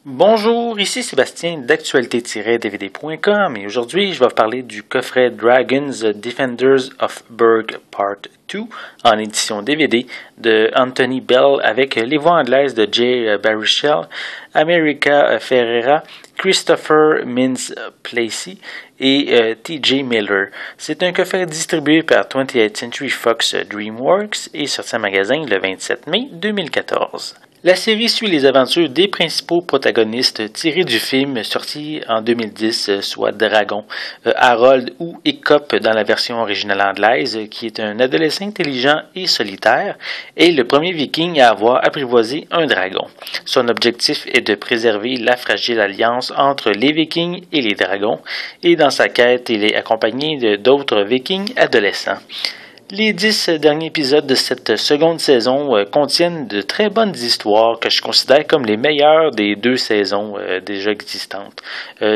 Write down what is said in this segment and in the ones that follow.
Bonjour, ici Sébastien d'actualité-dvd.com et aujourd'hui je vais vous parler du coffret Dragons Defenders of Berg Part 2 en édition DVD de Anthony Bell avec les voix anglaises de Jay Baruchel, America Ferreira, Christopher Mintz-Placy et T.J. Miller. C'est un coffret distribué par 20th Century Fox DreamWorks et sorti en magasin le 27 mai 2014. La série suit les aventures des principaux protagonistes tirés du film sorti en 2010, soit Dragon, Harold ou Écope dans la version originale anglaise, qui est un adolescent intelligent et solitaire, et le premier viking à avoir apprivoisé un dragon. Son objectif est de préserver la fragile alliance entre les vikings et les dragons, et dans sa quête, il est accompagné d'autres vikings adolescents. Les 10 derniers épisodes de cette seconde saison contiennent de très bonnes histoires que je considère comme les meilleures des deux saisons déjà existantes.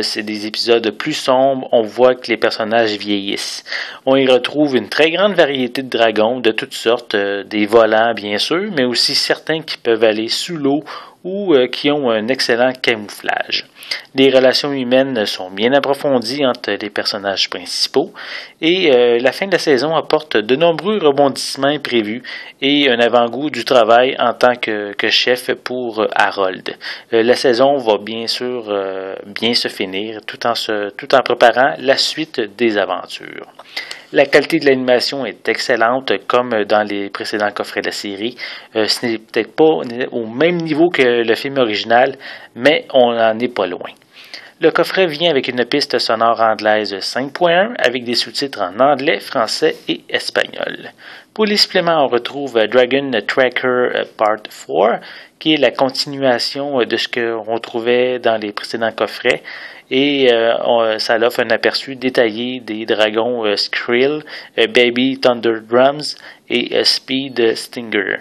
C'est des épisodes plus sombres, on voit que les personnages vieillissent. On y retrouve une très grande variété de dragons de toutes sortes, des volants bien sûr, mais aussi certains qui peuvent aller sous l'eau ou qui ont un excellent camouflage. Les relations humaines sont bien approfondies entre les personnages principaux et la fin de la saison apporte de nombreux rebondissements imprévus et un avant-goût du travail en tant que chef pour Harold. La saison va bien sûr bien se finir tout en préparant la suite des aventures. La qualité de l'animation est excellente, comme dans les précédents coffrets de la série. Ce n'est peut-être pas au même niveau que le film original, mais on n'en est pas loin. Le coffret vient avec une piste sonore anglaise 5.1 avec des sous-titres en anglais, français et espagnol. Pour les suppléments, on retrouve Dragon Tracker Part 4, qui est la continuation de ce qu'on trouvait dans les précédents coffrets. Et ça offre un aperçu détaillé des dragons Skrill, Baby Thunder Drums et Speed Stinger.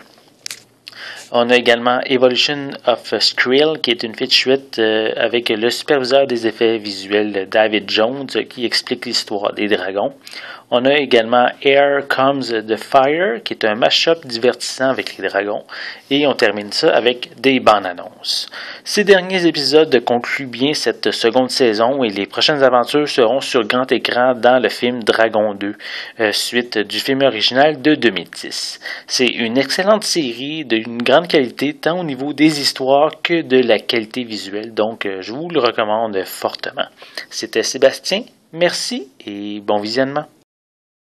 On a également Evolution of Skrill, qui est une featurette avec le superviseur des effets visuels David Jones qui explique l'histoire des dragons. On a également Here Comes the Fire, qui est un mash-up divertissant avec les dragons. Et on termine ça avec des bandes annonces. Ces derniers épisodes concluent bien cette seconde saison et les prochaines aventures seront sur grand écran dans le film Dragon 2, suite du film original de 2010. C'est une excellente série d'une grande qualité tant au niveau des histoires que de la qualité visuelle, donc je vous le recommande fortement. C'était Sébastien, merci et bon visionnement.